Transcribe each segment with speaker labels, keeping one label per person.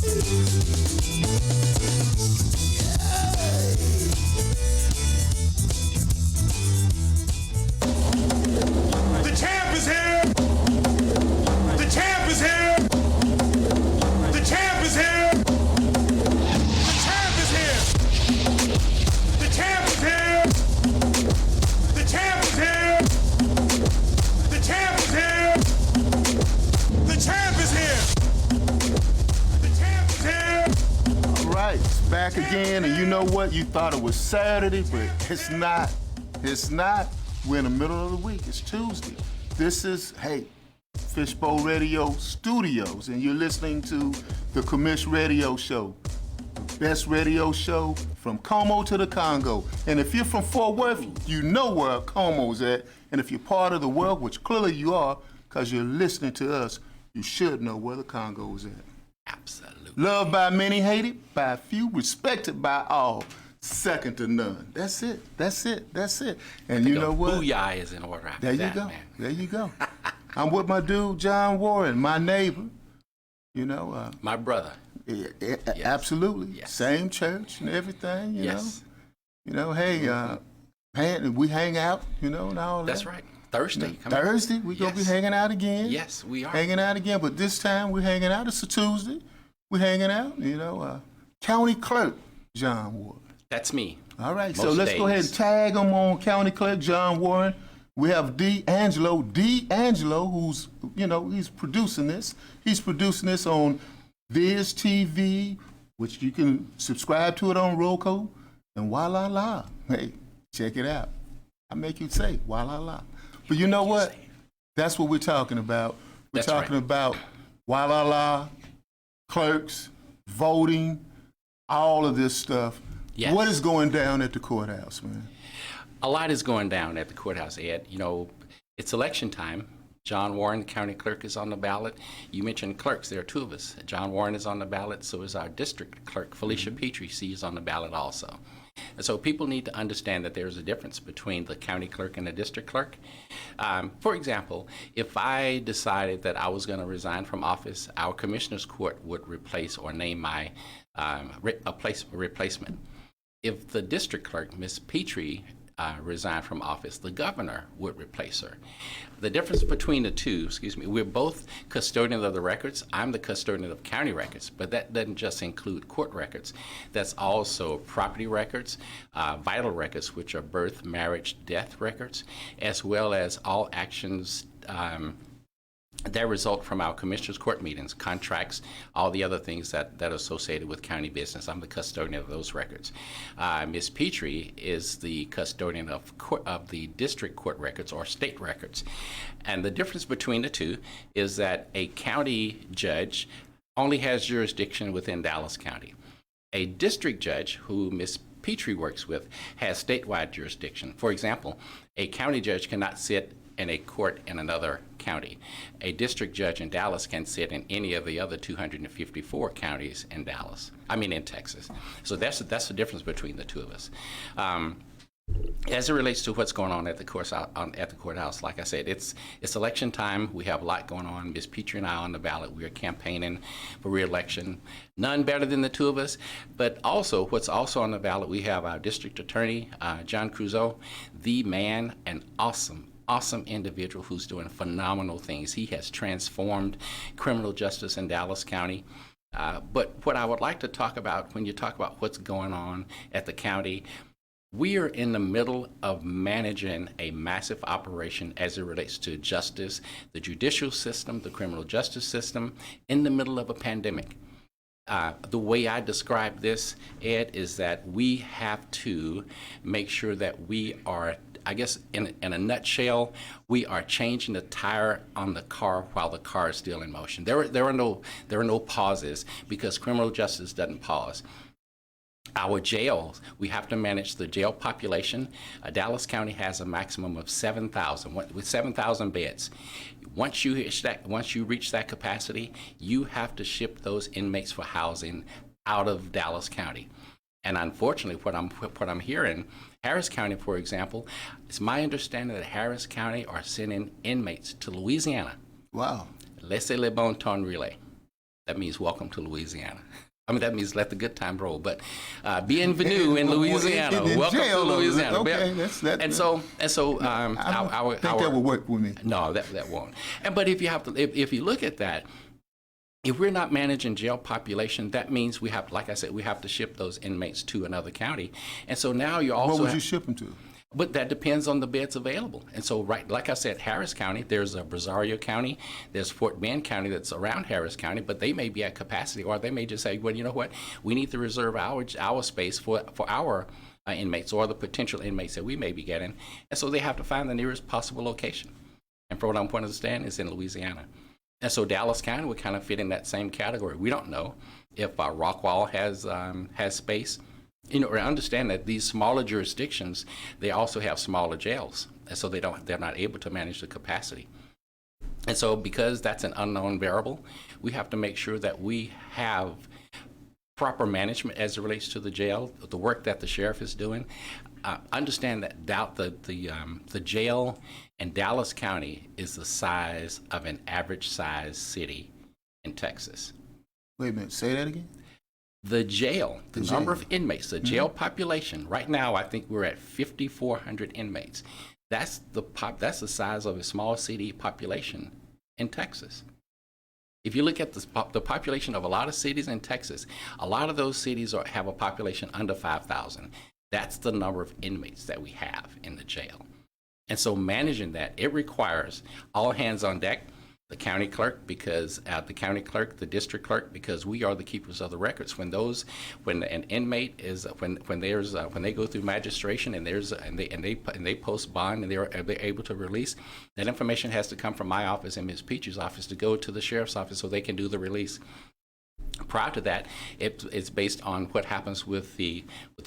Speaker 1: The champ is here! The champ is here! The champ is here! The champ is here! The champ is here! The champ is here! The champ is here! The champ is here! The champ is here!
Speaker 2: All right, it's back again, and you know what? You thought it was Saturday, but it's not. It's not. We're in the middle of the week. It's Tuesday. This is, Fishbowl Radio Studios, and you're listening to the Commish Radio Show, the best radio show from Como to the Congo. And if you're from Fort Worth, you know where Como's at. And if you're part of the world, which clearly you are, because you're listening to us, you should know where the Congo is at.
Speaker 3: Absolutely.
Speaker 2: Loved by many, hated by a few, respected by all. Second to none. That's it. That's it. That's it. And you know what?
Speaker 3: Booyah is in order after
Speaker 2: There you
Speaker 3: that,
Speaker 2: go.
Speaker 3: man.
Speaker 2: There you go. I'm with my dude, John Warren, my neighbor. You know.
Speaker 3: My brother.
Speaker 2: Yes. Absolutely.
Speaker 3: Yes.
Speaker 2: Same church and everything, you
Speaker 3: Yes.
Speaker 2: know. You know, hey, we hang out, you know, and all that.
Speaker 3: That's right. Thursday.
Speaker 2: Thursday, we're going to be hanging out again.
Speaker 3: Yes, we are.
Speaker 2: Hanging out again, but this time we're hanging out. It's a Tuesday. We're hanging out, you know. County Clerk, John Warren.
Speaker 3: That's me.
Speaker 2: All right,
Speaker 3: Most
Speaker 2: so let's go ahead and tag him on County Clerk, John Warren. We have D'Angelo, who's, you know, he's producing this. He's producing this on Viz TV, which you can subscribe to it on Roku. And voila la. Hey, check it out. I make you say voila la. But you know what? That's what we're talking about. We're talking about voila la, clerks, voting, all of this stuff.
Speaker 3: Yes.
Speaker 2: What is going down at the courthouse, man?
Speaker 3: A lot is going down at the courthouse, Ed. You know, it's election time. John Warren, the county clerk, is on the ballot. You mentioned clerks. There are two of us. John Warren is on the ballot. So is our district clerk, Felicia Petrie. She's on the ballot also. And so people need to understand that there's a difference between the county clerk and the district clerk. For example, if I decided that I was going to resign from office, our commissioner's court would replace or name my replacement. If the district clerk, Ms. Petrie, resigned from office, the governor would replace her. The difference between the two, we're both custodians of the records. I'm the custodian of county records, but that doesn't just include court records. That's also property records, vital records, which are birth, marriage, death records, as well as all actions that result from our commissioners' court meetings, contracts, all the other things that are associated with county business. I'm the custodian of those records. Ms. Petrie is the custodian of the district court records or state records. And the difference between the two is that a county judge only has jurisdiction within Dallas County. A district judge, who Ms. Petrie works with, has statewide jurisdiction. For example, a county judge cannot sit in a court in another county. A district judge in Dallas can sit in any of the other 254 counties in Texas. So that's the difference between the two of us. As it relates to what's going on at the courthouse, like I said, it's election time. We have a lot going on. Ms. Petrie and I are on the ballot. We are campaigning for re-election. None better than the two of us. But also, what's also on the ballot, we have our district attorney, John Crusoe, the man, an awesome individual who's doing phenomenal things. He has transformed criminal justice in Dallas County. But what I would like to talk about when you talk about what's going on at the county, we are in the middle of managing a massive operation as it relates to justice, the judicial system, the criminal justice system, in the middle of a pandemic. The way I describe this, Ed, is that we have to make sure that we are, I guess, in a nutshell, we are changing the tire on the car while the car is still in motion. There are no pauses, because criminal justice doesn't pause. Our jails, we have to manage the jail population. Dallas County has a maximum of 7,000, with 7,000 beds. Once you reach that capacity, you have to ship those inmates for housing out of Dallas County. And unfortunately, what I'm hearing, Harris County, for example, it's my understanding that Harris County are sending inmates to Louisiana.
Speaker 2: Wow.
Speaker 3: Laissez le bon temps relais. that means welcome to Louisiana. I mean, that means let the good time roll, but bienvenue in Louisiana. Welcome to Louisiana.
Speaker 2: Okay,
Speaker 3: and so
Speaker 2: I think that would work with me.
Speaker 3: No, that won't. But if you look at that, if we're not managing jail population, that means we have, like I said, we have to ship those inmates to another county. And so now you also
Speaker 2: what would you ship them to?
Speaker 3: But that depends on the beds available. And so, right, like I said, Harris County, there's a Rosario County, there's Fort Bend County that's around Harris County, but they may be at capacity, or they may just say, well, you know what, we need to reserve our space for our inmates or the potential inmates that we may be getting. And so they have to find the nearest possible location. And from what I'm understanding, is in Louisiana. And so Dallas County would kind of fit in that same category. We don't know if Rockwall has space. You know, understand that these smaller jurisdictions, they also have smaller jails, and so they're not able to manage the capacity. And so, because that's an unknown variable, we have to make sure that we have proper management as it relates to the jail, the work that the sheriff is doing. Understand that the jail in Dallas County is the size of an average size city in Texas.
Speaker 2: Wait a minute, say that again?
Speaker 3: The jail, the number of inmates, the jail population, right now I think we're at 5,400 inmates. That's the size of a small city population in Texas. If you look at the population of a lot of cities in Texas, a lot of those cities have a population under 5,000. That's the number of inmates that we have in the jail. And so managing that, it requires all hands on deck. The county clerk, because the district clerk, because we are the keepers of the records. When an inmate is when they go through magistration and they post bond and they're able to release, that information has to come from my office and Ms. Peach's office to go to the sheriff's office so they can do the release. Prior to that, it's based on what happens with the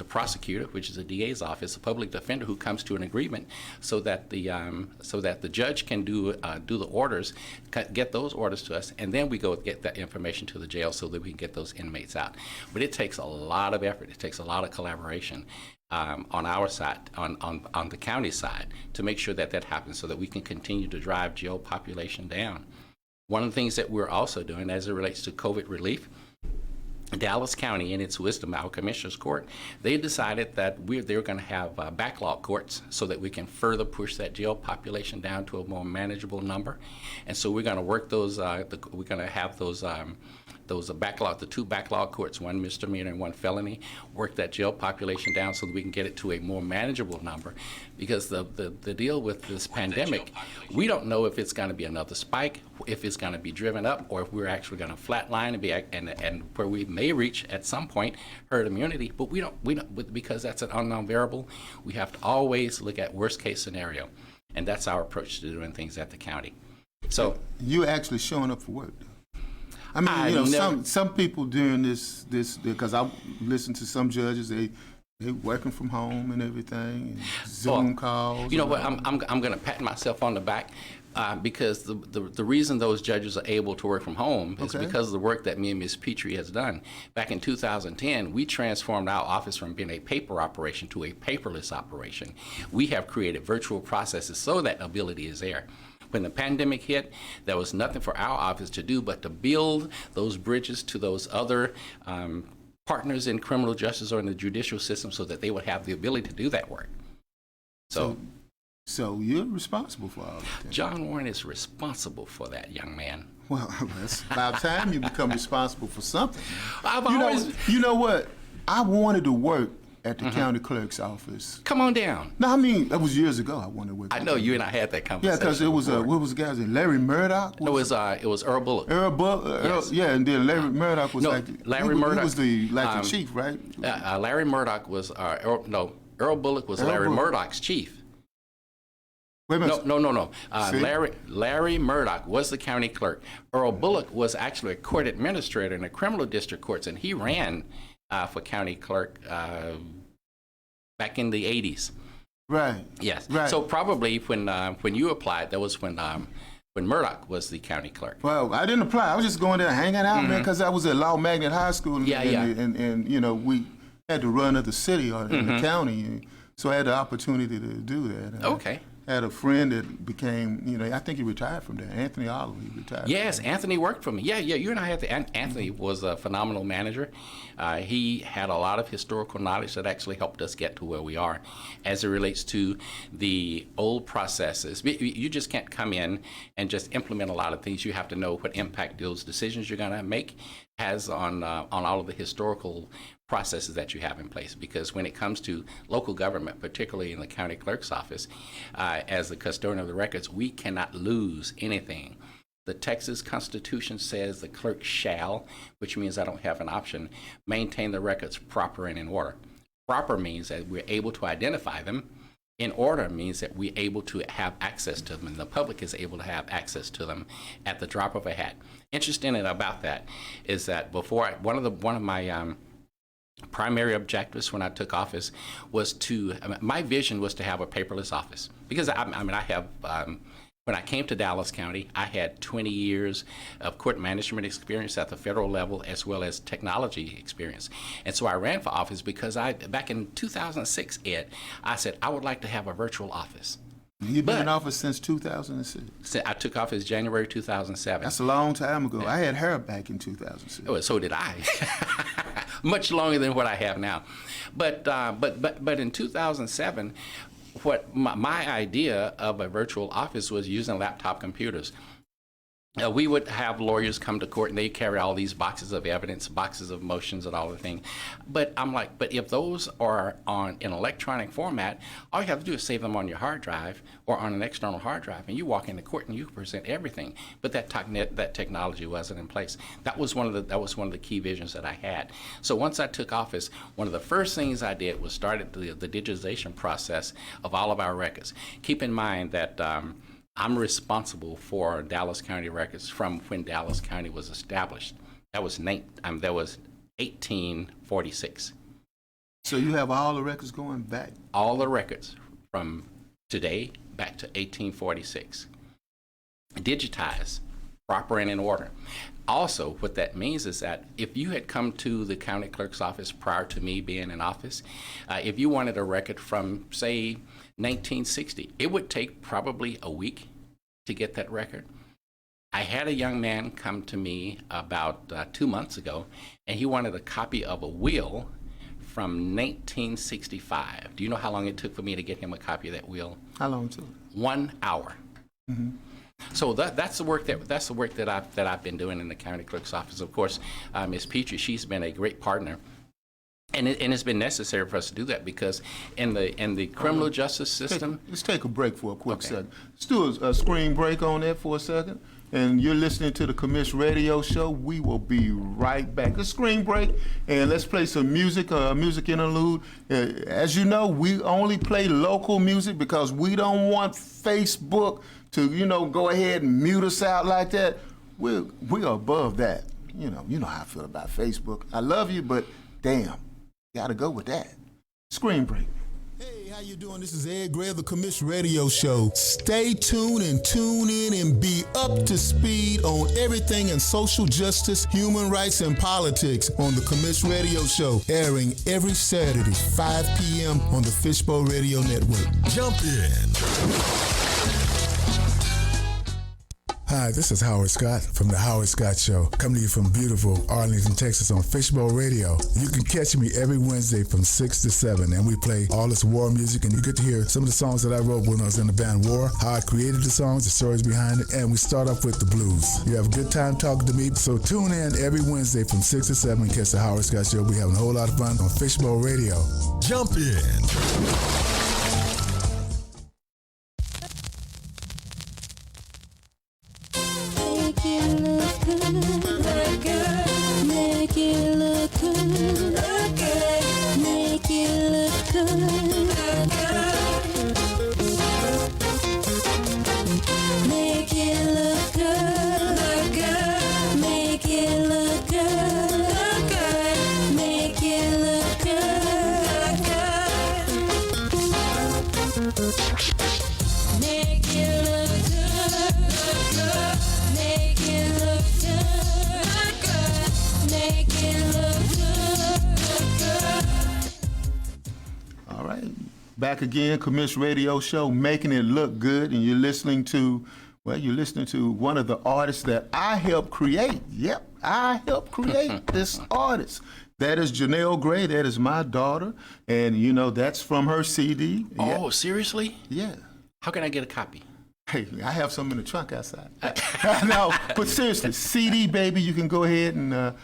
Speaker 3: prosecutor, which is the DA's office, the public defender, who comes to an agreement so that the judge can do the orders, get those orders to us, and then we go get that information to the jail so that we can get those inmates out. But it takes a lot of effort. It takes a lot of collaboration on our side, on the county side, to make sure that happens so that we can continue to drive jail population down. One of the things that we're also doing as it relates to COVID relief, Dallas County, in its wisdom, our Commissioner's Court, they decided that they're going to have backlog courts so that we can further push that jail population down to a more manageable number. And so we're going to work those, we're going to have those the two backlog courts, one misdemeanor and one felony, work that jail population down so that we can get it to a more manageable number. Because the deal with this pandemic, we don't know if it's going to be another spike, if it's going to be driven up, or if we're actually going to flatline and where we may reach at some point herd immunity. But we don't because that's an unknown variable. We have to always look at worst case scenario, and that's our approach to doing things at the county. So
Speaker 2: you're actually showing up for work. I mean, some people during this because I listen to some judges, they working from home and everything, and Zoom calls.
Speaker 3: You know what? I'm going to pat myself on the back because the reason those judges are able to work from home is because of the work that me and Ms. Petrie has done. Back in 2010, we transformed our office from being a paper operation to a paperless operation. We have created virtual processes so that ability is there. When the pandemic hit, there was nothing for our office to do but to build those bridges to those other partners in criminal justice or in the judicial system so that they would have the ability to do that work. So you're responsible for all that. John Warren is responsible for that, young man.
Speaker 2: Well, it's about time you become responsible for something.
Speaker 3: You
Speaker 2: know what? I wanted to work at the county clerk's office.
Speaker 3: Come on down.
Speaker 2: No, I mean, that was years ago I wanted to work.
Speaker 3: I know you and I had that conversation.
Speaker 2: Yeah, because it was, what was the guy's name? Larry Murdoch?
Speaker 3: It was Earl Bullock.
Speaker 2: Earl Bullock,
Speaker 3: Yes.
Speaker 2: Yeah, and then Larry Murdoch was
Speaker 3: Murdoch.
Speaker 2: He was the chief, right?
Speaker 3: Larry Murdoch was, Earl Bullock was Larry Murdoch's chief.
Speaker 2: Wait a minute.
Speaker 3: No. Larry Murdoch was the county clerk. Earl Bullock was actually a court administrator in the criminal district courts, and he ran for county clerk back in the 80s.
Speaker 2: Right.
Speaker 3: Yes.
Speaker 2: Right.
Speaker 3: So probably when you applied, that was when Murdoch was the county clerk.
Speaker 2: Well, I didn't apply. I was just going there hanging out, man, because I was at Law Magnet High School, and you know, we had to run of the city or in the county, so I had the opportunity to do that.
Speaker 3: Okay.
Speaker 2: had a friend that became, I think he retired from there. Anthony Oliver, he retired.
Speaker 3: Yes, Anthony worked for me. Yeah, you and I had Anthony was a phenomenal manager. He had a lot of historical knowledge that actually helped us get to where we are as it relates to the old processes. You just can't come in and just implement a lot of things. You have to know what impact those decisions you're going to make has on all of the historical processes that you have in place, because when it comes to local government, particularly in the county clerk's office, as the custodian of the records, we cannot lose anything. The Texas Constitution says the clerk shall, which means I don't have an option, maintain the records proper and in order. Proper means that we're able to identify them. In order means that we're able to have access to them, and the public is able to have access to them at the drop of a hat. Interesting about that is that before one of my primary objectives when I took office was my vision was to have a paperless office, because I have when I came to Dallas County, I had 20 years of court management experience at the federal level as well as technology experience. And so I ran for office because back in 2006, Ed, I said I would like to have a virtual office.
Speaker 2: You've been in office since 2006.
Speaker 3: I took office January 2007.
Speaker 2: That's a long time ago. I had hair back in 2006.
Speaker 3: Oh, so did I. Much longer than what I have now. But in 2007, what my idea of a virtual office was using laptop computers. We would have lawyers come to court and they carry all these boxes of evidence, boxes of motions and all the things. But I'm like, but if those are in electronic format, all you have to do is save them on your hard drive or on an external hard drive, and you walk into court and you present everything. But that technology wasn't in place. That was one of the key visions that I had. So once I took office, one of the first things I did was started the digitization process of all of our records. Keep in mind that I'm responsible for Dallas County records from when Dallas County was established. That was 1846.
Speaker 2: So you have all the records going back?
Speaker 3: All the records from today back to 1846. Digitized, proper and in order. Also, what that means is that if you had come to the county clerk's office prior to me being in office, if you wanted a record from, say, 1960, it would take probably a week to get that record. I had a young man come to me about 2 months ago, and he wanted a copy of a will from 1965. Do you know how long it took for me to get him a copy of that will?
Speaker 2: How long it took?
Speaker 3: 1 hour.
Speaker 2: Mm-hmm.
Speaker 3: So that's the work that I've been doing in the county clerk's office. Of course, Ms. Petrie, she's been a great partner. And it's been necessary for us to do that because in the criminal justice system.
Speaker 2: Let's take a break for a quick second. Let's do a screen break on that for a second. And you're listening to the Commish Radio Show. We will be right back. A screen break, and let's play some music, music interlude. As you know, we only play local music because we don't want Facebook to, go ahead and mute us out like that. We're above that. You know how I feel about Facebook. I love you, but damn. Gotta go with that. Screen break. Hey, how you doing? This is Ed Gray of the Commish Radio Show. Stay tuned and tune in and be up to speed on everything in social justice, human rights, and politics on the Commish Radio Show, airing every Saturday, 5 p.m. on the Fishbowl Radio Network. Jump in.
Speaker 4: Hi, this is Howard Scott from The Howard Scott Show, coming to you from beautiful Arlington, Texas on Fishbowl Radio. You can catch me every Wednesday from 6 to 7, and we play all this war music, and you get to hear some of the songs that I wrote when I was in the band War, how I created the songs, the stories behind it, and we start off with the blues. You have a good time talking to me, so tune in every Wednesday from 6 to 7 and catch The Howard Scott Show. We're having a whole lot of fun on Fishbowl Radio. Jump in.
Speaker 2: Back again, Commish Radio Show, making it look good, and you're listening to one of the artists that I helped create. Yep, I helped create this artist. That is Janelle Gray. That is my daughter, and that's from her CD.
Speaker 3: Oh, seriously?
Speaker 2: Yeah.
Speaker 3: How can I get a copy?
Speaker 2: Hey, I have some in the trunk outside. No, but seriously, CD, baby, you can go ahead and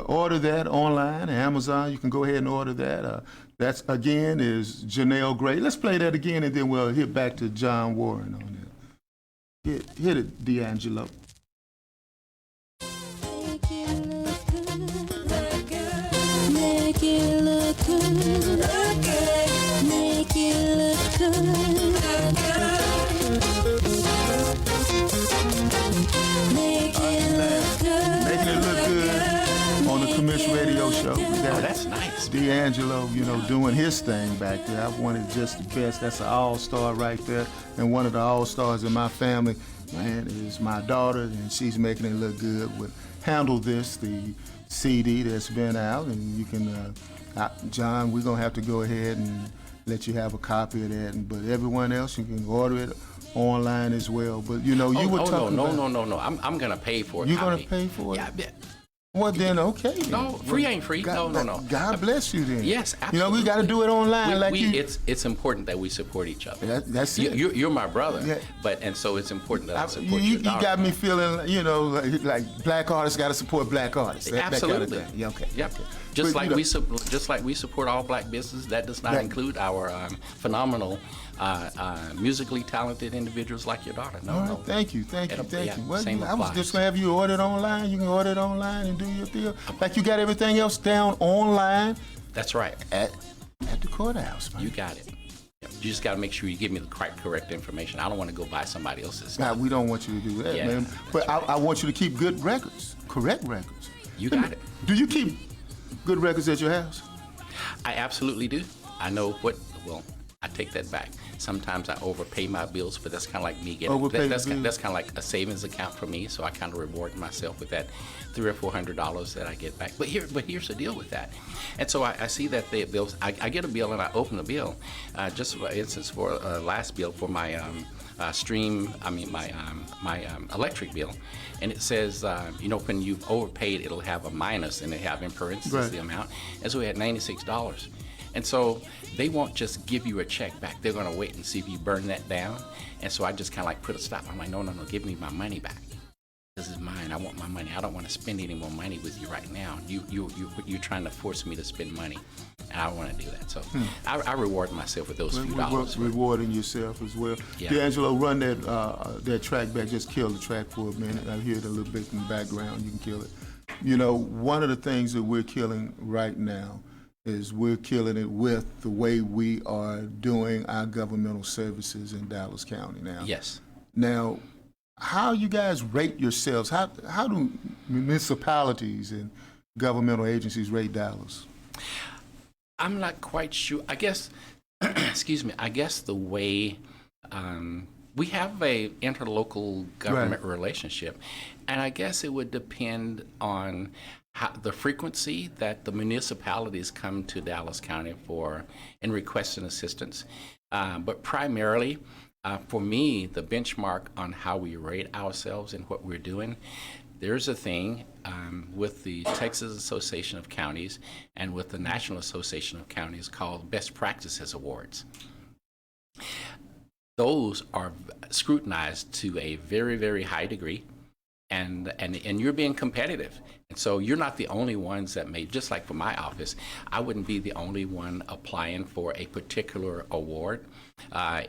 Speaker 2: order that online, Amazon. You can go ahead and order that. That's again is Janelle Gray. Let's play that again, and then we'll hit back to John Warren on it. Hit it, D'Angelo.
Speaker 5: Make it look good. Make it look good. Make it look good.
Speaker 2: Making it look good on the Commish Radio Show. We got
Speaker 3: that's nice.
Speaker 2: D'Angelo, doing his thing back there. I've wanted just the best. That's an all-star right there. And one of the all-stars in my family, man, is my daughter, and she's making it look good with Handle This, the CD that's been out. And you can, John, we're going to have to go ahead and let you have a copy of that. But everyone else, you can order it online as well. But, you were talking
Speaker 3: no,
Speaker 2: about...
Speaker 3: No. I'm going to pay for it.
Speaker 2: You're going to pay for it?
Speaker 3: Yeah, I bet.
Speaker 2: Well, then, okay.
Speaker 3: No, free ain't free.
Speaker 2: God,
Speaker 3: No.
Speaker 2: God bless you then.
Speaker 3: Yes, absolutely.
Speaker 2: We got to do it online.
Speaker 3: It's important that we support each other.
Speaker 2: That's it.
Speaker 3: You're my brother,
Speaker 2: Yeah.
Speaker 3: and so it's important that I support
Speaker 2: you
Speaker 3: your daughter.
Speaker 2: got me feeling, like black artists got to support black artists.
Speaker 3: Absolutely.
Speaker 2: That kind of thing. Yeah, okay.
Speaker 3: Yep.
Speaker 2: Okay.
Speaker 3: Just
Speaker 2: But,
Speaker 3: like we support all black businesses, that does not include our phenomenal, musically talented individuals like your daughter. No,
Speaker 2: All right,
Speaker 3: no.
Speaker 2: thank you. Well,
Speaker 3: same
Speaker 2: I was
Speaker 3: applies.
Speaker 2: just going to have you order it online. You can order it online and do your deal. Like you got everything else down online
Speaker 3: That's right.
Speaker 2: at the courthouse, man.
Speaker 3: You got it. Yep. You just got to make sure you give me the correct information. I don't want to go buy somebody else's
Speaker 2: Now,
Speaker 3: stuff.
Speaker 2: we don't want you to do that,
Speaker 3: Yeah,
Speaker 2: man.
Speaker 3: that's
Speaker 2: But
Speaker 3: right.
Speaker 2: I want you to keep good records, correct records.
Speaker 3: You got it.
Speaker 2: Do you keep good records at your house?
Speaker 3: I absolutely do. I know I take that back. Sometimes I overpay my bills, but that's kind of like me getting
Speaker 2: Overpay
Speaker 3: that's
Speaker 2: the bills.
Speaker 3: that's kind of like a savings account for me. So I kind of reward myself with that $300 or $400 that I get back. But here's the deal with that. And so I see that the bills. I get a bill and I open the bill. Just for instance, for last bill for my my electric bill, and it says when you've overpaid, it'll have a minus and they have in parentheses
Speaker 2: Right.
Speaker 3: the amount. And so we had $96. And so they won't just give you a check back. They're going to wait and see if you burn that down. And so I just kind of like put a stop. I'm like, no, give me my money back. This is mine. I want my money. I don't want to spend any more money with you right now. You're trying to force me to spend money, and I don't want to do that. So I reward myself with those few dollars.
Speaker 2: Rewarding yourself as well.
Speaker 3: Yeah.
Speaker 2: D'Angelo, run that track back. Just kill the track for a minute. I hear it a little bit in the background. You can kill it. One of the things that we're killing right now is we're killing it with the way we are doing our governmental services in Dallas County now.
Speaker 3: Yes.
Speaker 2: Now, how you guys rate yourselves? How do municipalities and governmental agencies rate Dallas?
Speaker 3: I'm not quite sure. I guess, excuse me, I guess the way we have a interlocal government relationship, and I guess it would depend on the frequency that the municipalities come to Dallas County for in requesting assistance. But primarily, for me, the benchmark on how we rate ourselves and what we're doing, there's a thing with the Texas Association of Counties and with the National Association of Counties called Best Practices Awards. Those are scrutinized to a very, very high degree, and you're being competitive. And so you're not the only ones that may, just like for my office, I wouldn't be the only one applying for a particular award.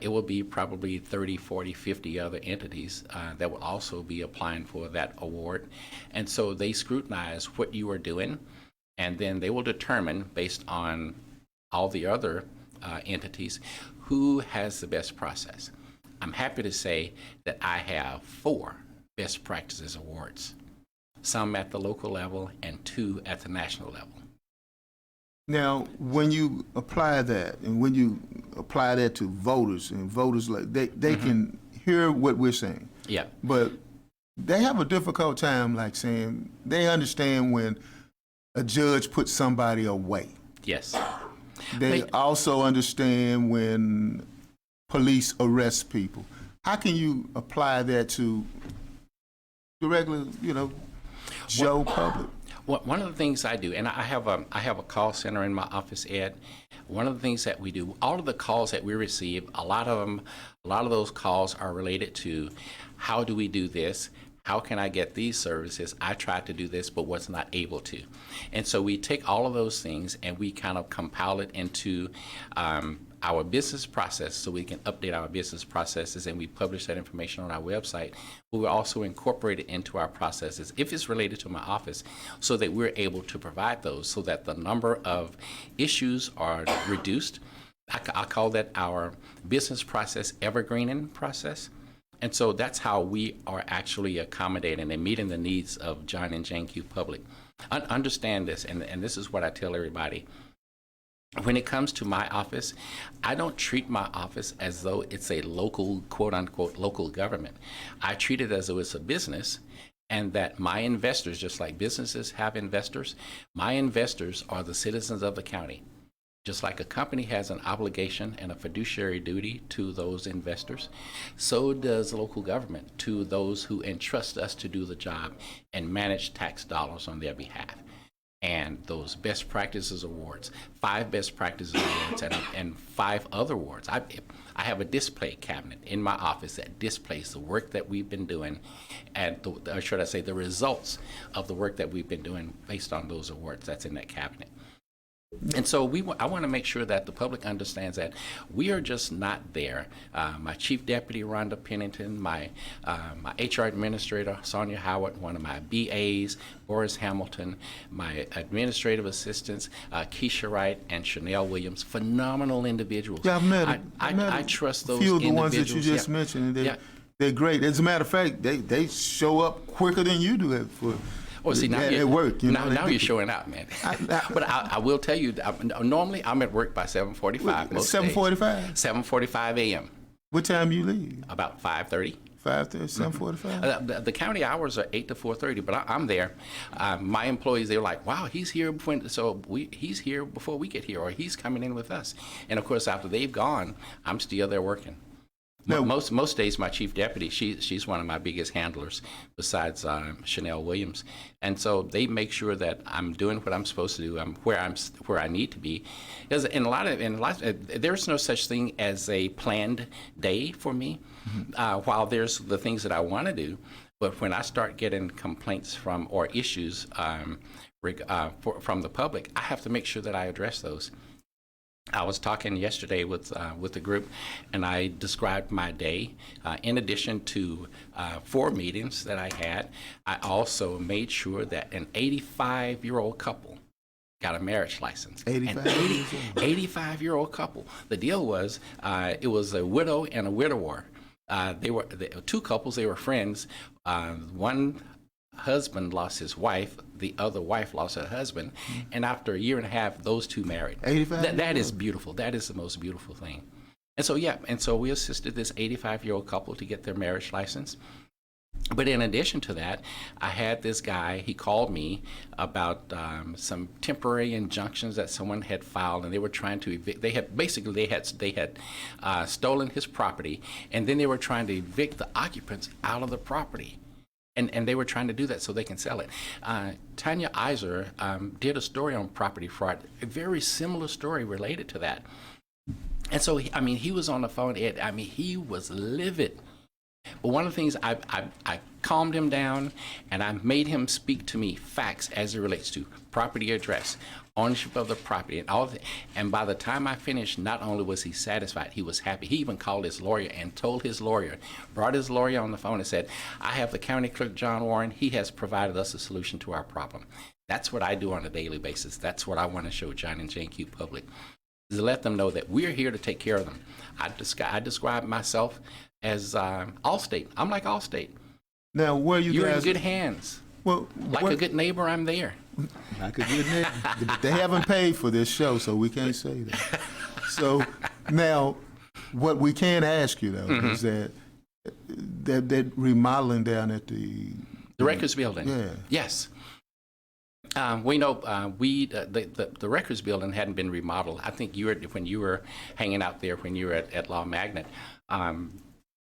Speaker 3: It will be probably 30, 40, 50 other entities that will also be applying for that award. And so they scrutinize what you are doing, and then they will determine, based on all the other entities, who has the best process. I'm happy to say that I have 4 Best Practices Awards, some at the local level and 2 at the national level.
Speaker 2: Now, when you apply that, and when you apply that to voters, and voters like they can hear what we're saying.
Speaker 3: Yeah.
Speaker 2: But they have a difficult time, like saying they understand when a judge puts somebody away.
Speaker 3: Yes.
Speaker 2: They
Speaker 3: But-
Speaker 2: also understand when police arrest people. How can you apply that to the regular, Joe public?
Speaker 3: One of the things I do, and I have a call center in my office, Ed. One of the things that we do, all of the calls that we receive, a lot of those calls are related to how do we do this? How can I get these services? I tried to do this, but was not able to. And so we take all of those things and we kind of compile it into our business process so we can update our business processes, and we publish that information on our website. But we also incorporate it into our processes if it's related to my office, so that we're able to provide those so that the number of issues are reduced. I call that our business process evergreening process. And so that's how we are actually accommodating and meeting the needs of John and Jane Q. Public. Understand this, and this is what I tell everybody. When it comes to my office, I don't treat my office as though it's a local, quote unquote, local government. I treat it as though it's a business, and that my investors, just like businesses have investors, my investors are the citizens of the county. Just like a company has an obligation and a fiduciary duty to those investors, so does local government to those who entrust us to do the job and manage tax dollars on their behalf. And those best practices awards, 5 best practices awards, and 5 other awards. I have a display cabinet in my office that displays the work that we've been doing, and or should I say the results of the work that we've been doing based on those awards. That's in that cabinet. And so I want to make sure that the public understands that we are just not there. My Chief Deputy, Rhonda Pennington, my HR Administrator, Sonia Howard, one of my BAs, Boris Hamilton, my administrative assistants, Keisha Wright and Chanel Williams, phenomenal individuals.
Speaker 2: Yeah,
Speaker 3: I trust those
Speaker 2: few of the
Speaker 3: individuals.
Speaker 2: ones that you just
Speaker 3: Yeah.
Speaker 2: mentioned.
Speaker 3: Yeah.
Speaker 2: They're great. As a matter of fact, they show up quicker than you do it for.
Speaker 3: Oh, see, now
Speaker 2: at work.
Speaker 3: Now you're showing out, man. But I will tell you, normally I'm at work by 7:45.
Speaker 2: 7:45.
Speaker 3: 7:45 a.m.
Speaker 2: What time you leave?
Speaker 3: About 5:30.
Speaker 2: 5:30, 7:45.
Speaker 3: The county hours are 8 to 4:30, but I'm there. My employees, they're like, "Wow, he's here he's here before we get here, or he's coming in with us." And of course, after they've gone, I'm still there working.
Speaker 2: No.
Speaker 3: Most days, my chief deputy, she's one of my biggest handlers, besides Chanel Williams, and so they make sure that I'm doing what I'm supposed to do. I'm where I need to be. Because in a lot there's no such thing as a planned day for me. While there's the things that I want to do, but when I start getting complaints from or issues from the public, I have to make sure that I address those. I was talking yesterday with the group, and I described my day. In addition to 4 meetings that I had, I also made sure that an 85-year-old couple got a marriage license. 85-year-old couple. The deal was, it was a widow and a widower. They were 2 couples. They were friends. One husband lost his wife, the other wife lost her husband, and after a year and a half, those 2 married.
Speaker 2: 85?
Speaker 3: That is beautiful. That is the most beautiful thing. And so we assisted this 85-year-old couple to get their marriage license. But in addition to that, I had this guy, he called me about some temporary injunctions that someone had filed, and they were trying to evict. They had stolen his property, and then they were trying to evict the occupants out of the property. And they were trying to do that so they can sell it. Tanya Iser did a story on property fraud, a very similar story related to that. And so, he was on the phone, Ed. He was livid. But one of the things, I calmed him down, and I made him speak to me facts as it relates to property address, ownership of the property, and all of it. And by the time I finished, not only was he satisfied, he was happy. He even called his lawyer and told his lawyer, brought his lawyer on the phone and said, "I have the county clerk, John Warren. He has provided us a solution to our problem." That's what I do on a daily basis. That's what I want to show John and Jane Q. Public, is to let them know that we're here to take care of them. I describe myself as Allstate. I'm like Allstate.
Speaker 2: Now, where you
Speaker 3: You're
Speaker 2: guys?
Speaker 3: in good hands.
Speaker 2: Well,
Speaker 3: Like a good neighbor, I'm there.
Speaker 2: Like a good neighbor. But they haven't paid for this show, so we can't say that. So now, what we can ask you though is that remodeling down at the
Speaker 3: The records building.
Speaker 2: Yeah.
Speaker 3: Yes. We know the records building hadn't been remodeled. I think when you were hanging out there when you were at Law Magnet,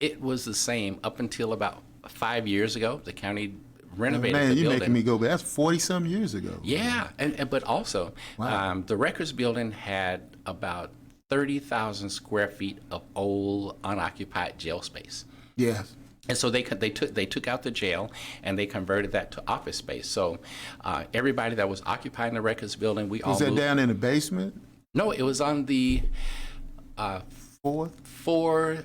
Speaker 3: it was the same up until about 5 years ago. The county renovated
Speaker 2: Man,
Speaker 3: the
Speaker 2: you're
Speaker 3: building.
Speaker 2: making me go back. That's 40-some years ago.
Speaker 3: Yeah, but also
Speaker 2: Wow.
Speaker 3: the records building had about 30,000 square feet of old unoccupied jail space.
Speaker 2: Yes.
Speaker 3: And so they took out the jail and they converted that to office space. So everybody that was occupying the records building, we all
Speaker 2: Was that
Speaker 3: moved.
Speaker 2: down in the basement?
Speaker 3: No, it was on the
Speaker 2: Fourth?
Speaker 3: floors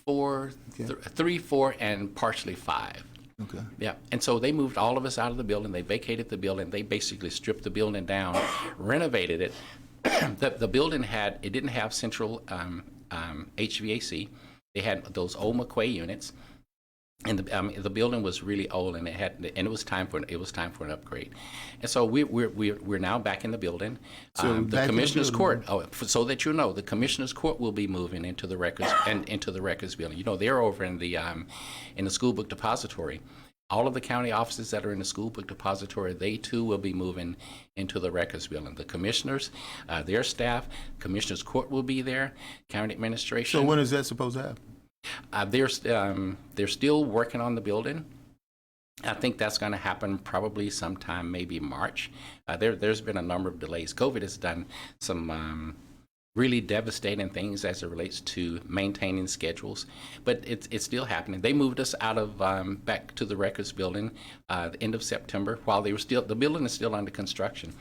Speaker 3: 3, 4, and partially 5.
Speaker 2: Okay.
Speaker 3: Yeah, and so they moved all of us out of the building. They vacated the building. They basically stripped the building down, renovated it. The building didn't have central HVAC. They had those old McQuay units, and the building was really old, and it was time for an upgrade. And so we're now back in the building.
Speaker 2: So
Speaker 3: The
Speaker 2: back in the
Speaker 3: Commissioner's
Speaker 2: building.
Speaker 3: Court. So that you know, the Commissioner's Court will be moving into the records building. You know, they're over in the school book depository. All of the county offices that are in the school book depository, they too will be moving into the records building. The commissioners, their staff, Commissioner's Court will be there, county administration.
Speaker 2: So when is that supposed to happen?
Speaker 3: They're still working on the building. I think that's going to happen probably sometime, maybe March. There's been a number of delays. COVID has done some really devastating things as it relates to maintaining schedules, but it's still happening. They moved us out of back to the records building the end of September while the building is still under construction.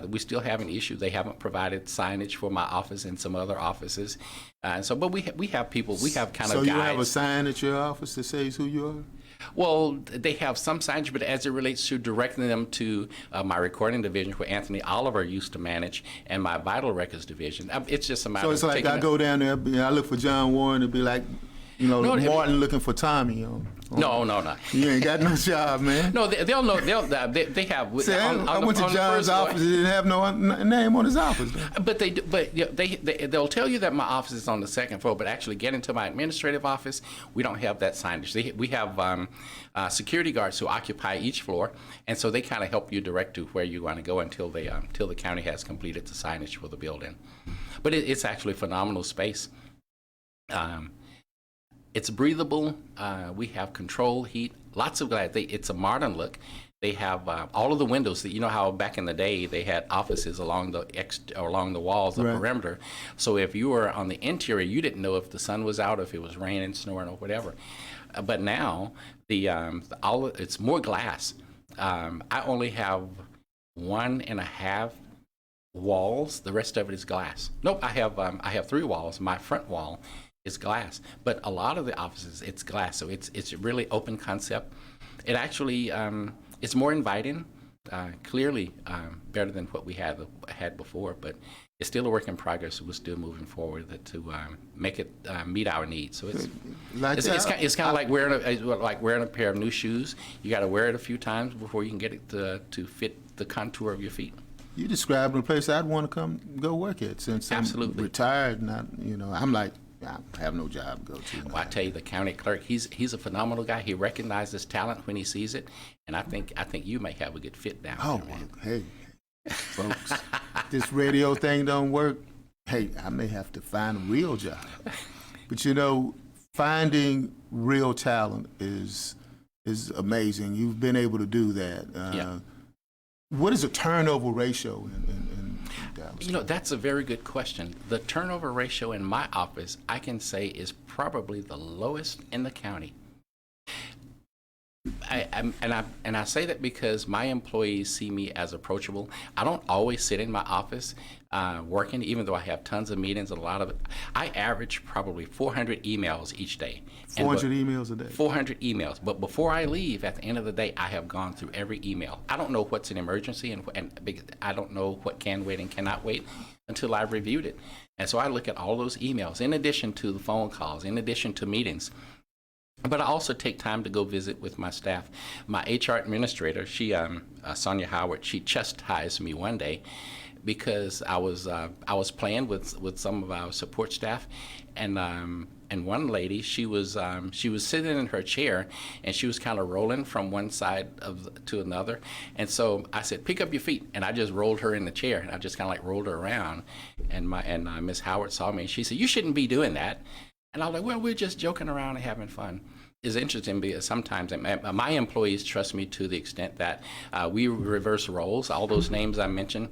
Speaker 3: We still have an issue. They haven't provided signage for my office and some other offices. But we have people. We have kind
Speaker 2: So
Speaker 3: of
Speaker 2: you
Speaker 3: guides.
Speaker 2: have a sign at your office that says who you are?
Speaker 3: Well, they have some signage, but as it relates to directing them to my recording division, where Anthony Oliver used to manage, and my vital records division, it's just a matter
Speaker 2: So
Speaker 3: of
Speaker 2: it's like
Speaker 3: taking
Speaker 2: I go down there, I look for John Warren, it'd be like,
Speaker 3: No,
Speaker 2: Martin looking for Tommy.
Speaker 3: No.
Speaker 2: You ain't got no job, man.
Speaker 3: No, they'll know. They have.
Speaker 2: See, I went to
Speaker 3: on the
Speaker 2: John's
Speaker 3: first floor.
Speaker 2: office, he didn't have no name on his office.
Speaker 3: But they'll tell you that my office is on the second floor, but actually getting to my administrative office, we don't have that signage. We have security guards who occupy each floor, and so they kind of help you direct to where you want to go until the county has completed the signage for the building. But it's actually a phenomenal space. It's breathable. We have control heat, lots of glass. It's a modern look. They have all of the windows. You know how back in the day they had offices along the walls, the
Speaker 2: Right.
Speaker 3: perimeter. So if you were on the interior, you didn't know if the sun was out, if it was raining, snowing, or whatever. But now it's more glass. I only have 1.5 walls. The rest of it is glass. Nope, I have 3 walls. My front wall is glass, but a lot of the offices it's glass, so it's a really open concept. It actually it's more inviting, clearly better than what we had before, but it's still a work in progress. We're still moving forward to make it meet our needs. So it's kind of like wearing a pair of new shoes. You got to wear it a few times before you can get it to fit the contour of your feet.
Speaker 2: You described a place I'd want to go work at since
Speaker 3: Absolutely.
Speaker 2: I'm retired. I'm like, I have no job to go to.
Speaker 3: Well, I tell you, the county clerk, he's a phenomenal guy. He recognizes talent when he sees it, and I think you may have a good fit down
Speaker 2: Oh,
Speaker 3: there, man.
Speaker 2: hey, folks, this radio thing don't work. Hey, I may have to find a real job. But finding real talent is amazing. You've been able to do that.
Speaker 3: Yeah.
Speaker 2: What is the turnover ratio in Dallas?
Speaker 3: That's a very good question. The turnover ratio in my office, I can say, is probably the lowest in the county. I say that because my employees see me as approachable. I don't always sit in my office working, even though I have tons of meetings and a lot of it. I average probably 400 emails each day.
Speaker 2: 400 emails a day?
Speaker 3: 400 emails. But before I leave, at the end of the day, I have gone through every email. I don't know what's an emergency, and I don't know what can wait and cannot wait until I've reviewed it. And so I look at all those emails, in addition to the phone calls, in addition to meetings. But I also take time to go visit with my staff. My HR administrator, she, Sonia Howard, she chastised me one day because I was playing with some of our support staff, and and one lady, she was sitting in her chair, and she was kind of rolling from one side to another. And so I said, "Pick up your feet," and I just rolled her in the chair, and I just kind of like rolled her around. And Miss Howard saw me, and she said, "You shouldn't be doing that." And I was like, "Well, we're just joking around and having fun." It's interesting because sometimes my employees trust me to the extent that we reverse roles. All those names I mentioned.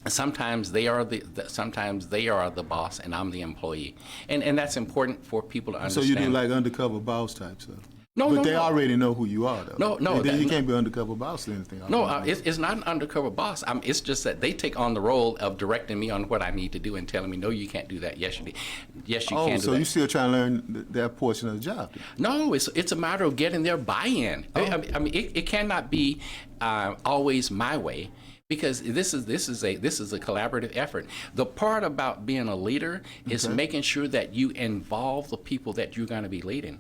Speaker 3: Sometimes they are the boss and I'm the employee, and that's important for people to understand.
Speaker 2: So you do like undercover boss type stuff?
Speaker 3: No,
Speaker 2: but
Speaker 3: no,
Speaker 2: they
Speaker 3: no.
Speaker 2: already know who you are, though.
Speaker 3: No,
Speaker 2: then you can't be undercover boss or anything.
Speaker 3: No, it's not an undercover boss. It's just that they take on the role of directing me on what I need to do and telling me, "No, you can't do that. Yes, you can do that."
Speaker 2: Oh, so you still trying to learn that portion of the job? Then?
Speaker 3: No, it's a matter of getting their buy-in. I mean, it cannot be always my way. Because this is a collaborative effort. The part about being a leader is making sure that you involve the people that you're going to be leading.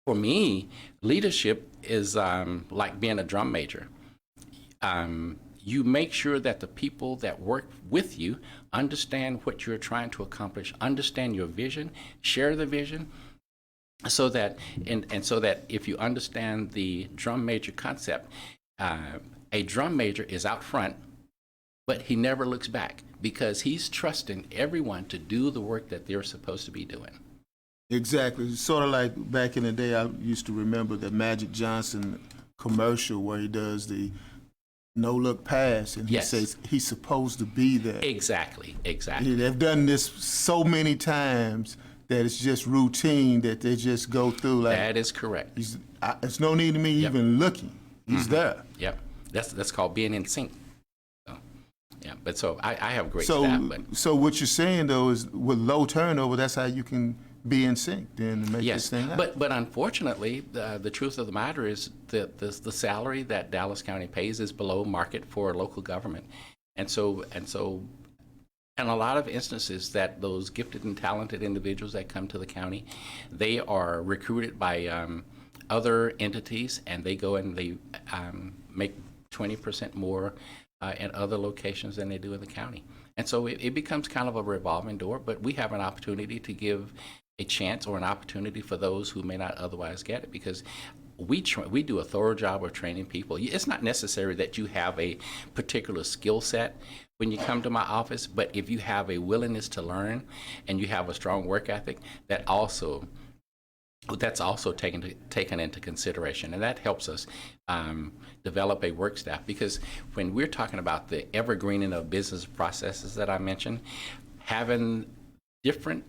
Speaker 3: For me, leadership is like being a drum major. You make sure that the people that work with you understand what you're trying to accomplish, understand your vision, share the vision, so that so that if you understand the drum major concept. A drum major is out front, but he never looks back because he's trusting everyone to do the work that they're supposed to be doing.
Speaker 2: Exactly. Sort of like back in the day, I used to remember the Magic Johnson commercial where he does the no-look pass, and he says he's supposed to be there.
Speaker 3: Exactly.
Speaker 2: They've done this so many times that it's just routine that they just go through. Like,
Speaker 3: that is correct.
Speaker 2: It's no need of me even looking. He's there.
Speaker 3: Yep. That's called being in sync. So, yeah, but so I have great staff. But.
Speaker 2: So what you're saying though is with low turnover, that's how you can be in sync then and make this thing happen.
Speaker 3: But unfortunately, the truth of the matter is that the salary that Dallas County pays is below market for local government, and so in a lot of instances that those gifted and talented individuals that come to the county, they are recruited by other entities, and they go and they make 20% more at other locations than they do in the county. And so it becomes kind of a revolving door, but we have an opportunity to give a chance or an opportunity for those who may not otherwise get it, because we do a thorough job of training people. It's not necessary that you have a particular skill set when you come to my office, but if you have a willingness to learn and you have a strong work ethic, that's also taken into consideration, and that helps us develop a work staff. Because when we're talking about the evergreening of business processes that I mentioned, having different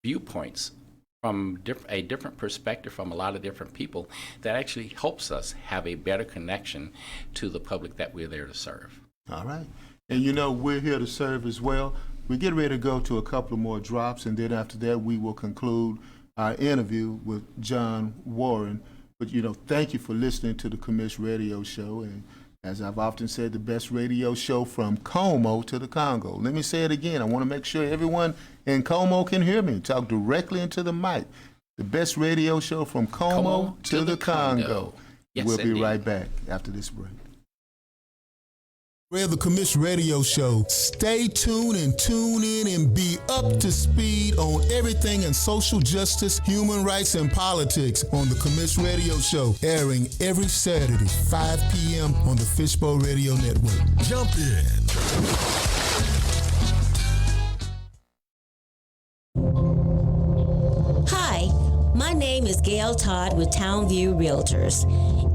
Speaker 3: viewpoints from a different perspective from a lot of different people, that actually helps us have a better connection to the public that we're there to serve.
Speaker 2: All right. And we're here to serve as well. We get ready to go to a couple of more drops, and then after that we will conclude our interview with John Warren. But thank you for listening to the Commish Radio Show, and as I've often said, the best radio show from Como to the Congo. Let me say it again. I want to make sure everyone in Como can hear me. Talk directly into the mic. The best radio show from Como to the Congo.
Speaker 3: Yes,
Speaker 2: we'll be
Speaker 3: indeed.
Speaker 2: right back after this break. We're the Commish Radio Show. Stay tuned and tune in and be up to speed on everything in social justice, human rights, and politics on the Commish Radio Show, airing every Saturday, 5 p.m. on the Fishbowl Radio Network. Jump in.
Speaker 6: Hi, my name is Gail Todd with Townview Realtors.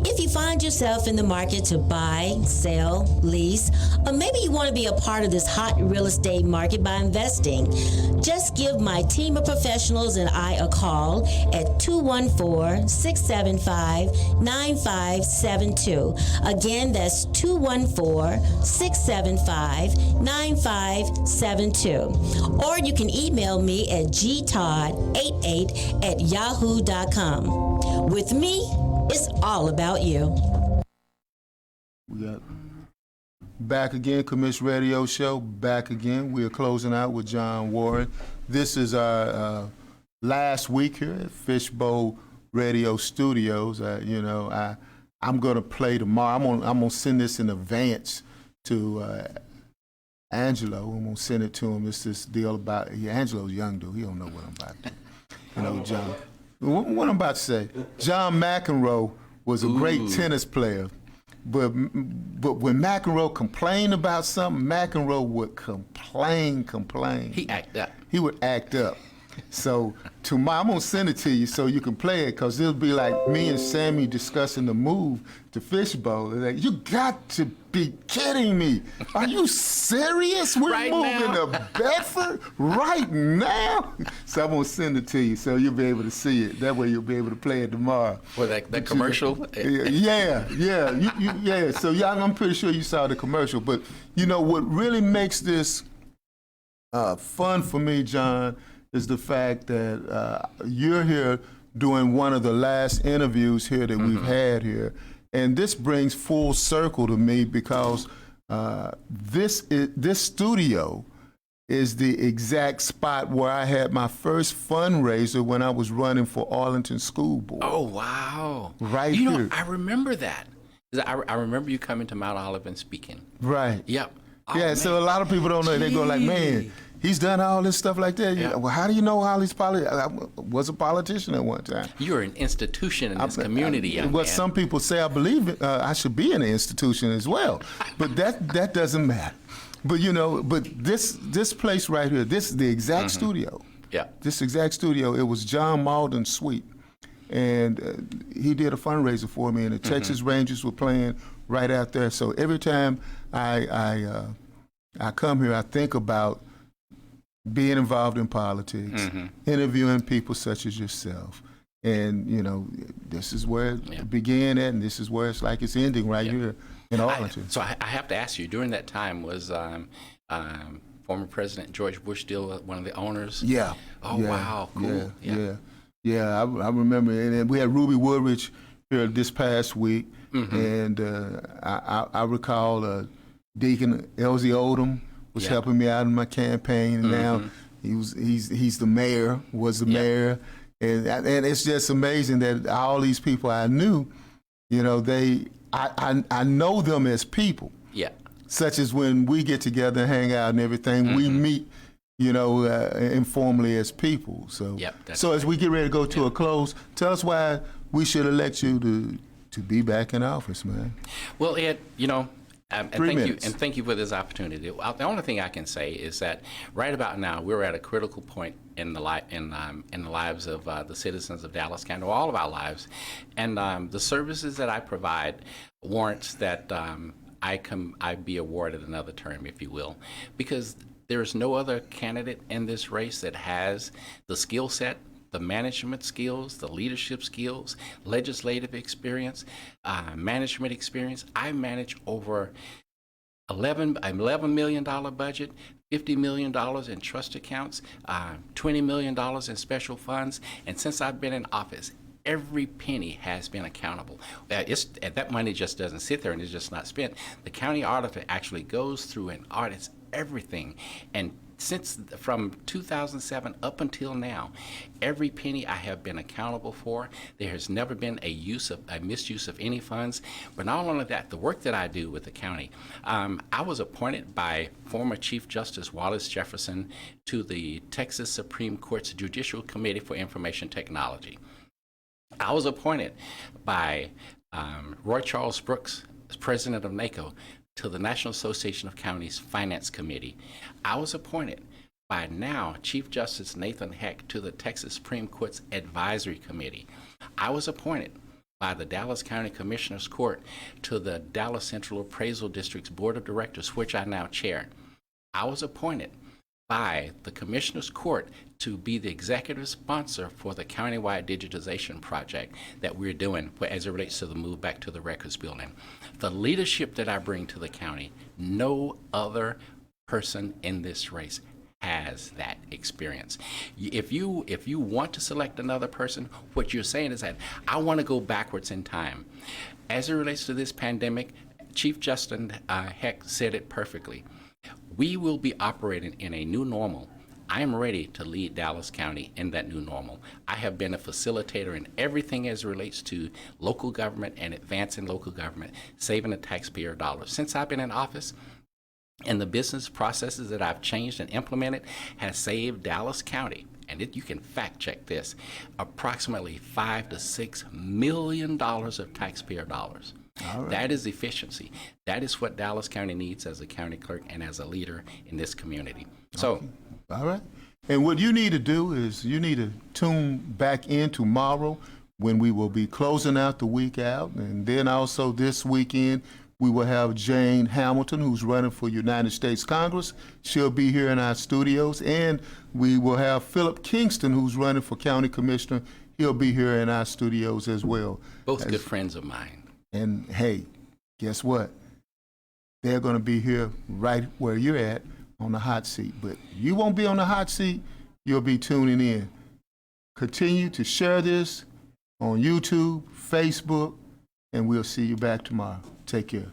Speaker 6: If you find yourself in the market to buy, sell, lease, or maybe you want to be a part of this hot real estate market by investing, just give my team of professionals and I a call at 214-675-9572. Again, that's 214-675-9572. Or you can email me at gtodd88@yahoo.com. With me, it's all about you.
Speaker 2: We got back again, Commish Radio Show, back again. We're closing out with John Warren. This is our last week here at Fishbowl Radio Studios. I'm going to play tomorrow. I'm going to send this in advance to Angelo. I'm going to send it to him. It's this deal about, Angelo's young dude. He don't know what I'm about to do. You know, John. What I'm about to say, John McEnroe was a great tennis player, but when McEnroe complained about something, McEnroe would complain.
Speaker 3: He act up.
Speaker 2: He would act up. So tomorrow, I'm gonna send it to you so you can play it, cause it'll be like me and Sammy discussing the move to Fishbowl. It's like, you got to be kidding me! Are you serious? We're
Speaker 3: Right
Speaker 2: moving
Speaker 3: now?
Speaker 2: to Bedford right now. So I'm gonna send it to you so you'll be able to see it. That way you'll be able to play it tomorrow.
Speaker 3: For that commercial.
Speaker 2: Yeah. Yeah. So I'm pretty sure you saw the commercial. But you know what really makes this fun for me, John, is the fact that you're here doing one of the last interviews here that we've had here. And this brings full circle to me because this studio is the exact spot where I had my first fundraiser when I was running for Arlington School Board.
Speaker 3: Oh, wow.
Speaker 2: Right
Speaker 3: you know,
Speaker 2: here.
Speaker 3: I remember that. I remember you coming to Mount Olive and speaking.
Speaker 2: Right.
Speaker 3: Yep. Oh,
Speaker 2: Yeah,
Speaker 3: man.
Speaker 2: so a lot of people don't know. They go like, man, he's done all this stuff like that.
Speaker 3: Yeah.
Speaker 2: Well, how do you know all these I was a politician at one time.
Speaker 3: You're an institution in this community, young
Speaker 2: What
Speaker 3: man.
Speaker 2: some people say I believe in, I should be in an institution as well. But that doesn't matter. But you know, this place right here, this is the exact studio.
Speaker 3: Yeah.
Speaker 2: This exact studio, it was John Malden's suite. And he did a fundraiser for me, and the Texas Rangers were playing right out there. So every time I come here, I think about being involved in politics, interviewing people such as yourself. And, you know, this is where it began at, and this is where it's like it's ending right here in Arlington.
Speaker 3: So I have to ask you, during that time, was former President George Bush still one of the owners?
Speaker 2: Yeah.
Speaker 3: Oh,
Speaker 2: yeah,
Speaker 3: wow. Cool.
Speaker 2: Yeah. I remember, and we had Ruby Woodridge here this past week, and I recall Deacon Elsie Odom was helping me out in my campaign, and now he's the mayor, was the mayor, and it's just amazing that all these people I knew, you know, I know them as people.
Speaker 3: Yeah.
Speaker 2: Such as when we get together and hang out and everything, we meet, you know, informally as people. So, so as we get ready to go to a close, tell us why we should elect you to be back in office, man.
Speaker 3: Well, Ed, you know, and
Speaker 2: 3
Speaker 3: thank
Speaker 2: minutes.
Speaker 3: you, and thank you for this opportunity. The only thing I can say is that right about now we're at a critical point in the lives of the citizens of Dallas County, or all of our lives, and the services that I provide warrants that I be awarded another term, if you will, because there's no other candidate in this race that has the skill set, the management skills, the leadership skills, legislative experience, management experience. I manage over $11 million budget, $50 million in trust accounts, $20 million in special funds, and since I've been in office, every penny has been accountable. That money just doesn't sit there and it's just not spent. The county auditor actually goes through and audits everything, and from 2007 up until now, every penny I have been accountable for. There has never been a misuse of any funds. But not only that, the work that I do with the county, I was appointed by former Chief Justice Wallace Jefferson to the Texas Supreme Court's Judicial Committee for Information Technology. I was appointed by Roy Charles Brooks, president of NACO, to the National Association of Counties Finance Committee. I was appointed by now Chief Justice Nathan Heck to the Texas Supreme Court's Advisory Committee. I was appointed by the Dallas County Commissioners Court to the Dallas Central Appraisal District's Board of Directors, which I now chair. I was appointed by the Commissioners Court to be the executive sponsor for the countywide digitization project that we're doing as it relates to the move back to the records building. The leadership that I bring to the county, no other person in this race has that experience. If you want to select another person, what you're saying is that I want to go backwards in time. As it relates to this pandemic, Chief Justice Heck said it perfectly. We will be operating in a new normal. I am ready to lead Dallas County in that new normal. I have been a facilitator in everything as it relates to local government and advancing local government, saving the taxpayer dollars. Since I've been in office, and the business processes that I've changed and implemented has saved Dallas County and you can fact check this, approximately $5 to $6 million of taxpayer dollars.
Speaker 2: All right.
Speaker 3: That is efficiency. That is what Dallas County needs as a county clerk and as a leader in this community. So,
Speaker 2: All right. And what you need to do is you need to tune back in tomorrow when we will be closing out the week out. And then also this weekend, we will have Jane Hamilton, who's running for United States Congress. She'll be here in our studios. And we will have Philip Kingston, who's running for county commissioner. He'll be here in our studios as well.
Speaker 3: both good friends of mine.
Speaker 2: And hey, guess what? They're going to be here right where you're at on the hot seat. But you won't be on the hot seat. You'll be tuning in. Continue to share this on YouTube, Facebook, and we'll see you back tomorrow. Take care.